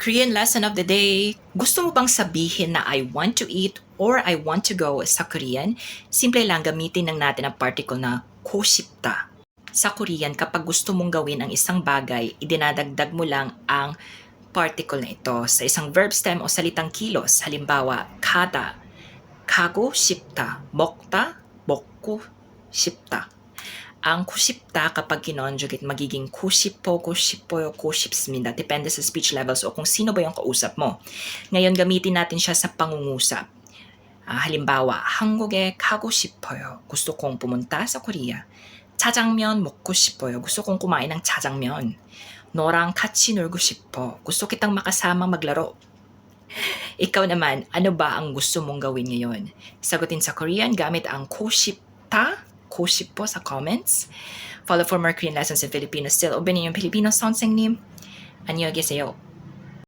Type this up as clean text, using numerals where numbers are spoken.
Korean lesson of the day. Gusto mo bang sabihin na I want to eat or I want to go sa Korean? Simple lang gamitin lang natin ang particle na ko 싶다. Sa Korean, kapag gusto mong gawin ang isang bagay, idinadagdag mo lang ang particle na ito sa isang verb stem o salitang kilos. Halimbawa, kada, 가고 싶다, 먹다, 먹고 싶다. Ang kusipta kapag kinonjugate magiging kusipo, kusipoyo, kusipsminda. Depende sa speech levels o kung sino ba yung kausap mo. Ngayon, gamitin natin siya sa pangungusap. Halimbawa, 한국에 가고 싶어요. Gusto kong pumunta sa Korea. 짜장면 먹고 싶어요. Gusto kong kumain ng 짜장면. 너랑 같이 놀고 싶어. Gusto kitang makasama maglaro. Ikaw naman, ano ba ang gusto mong gawin ngayon? Sagutin sa Korean gamit ang kushipta, kuship po sa comments. Follow for more Korean lessons in Filipino. Still, obinin yung Filipino sonseng님. 안녕히 계세요.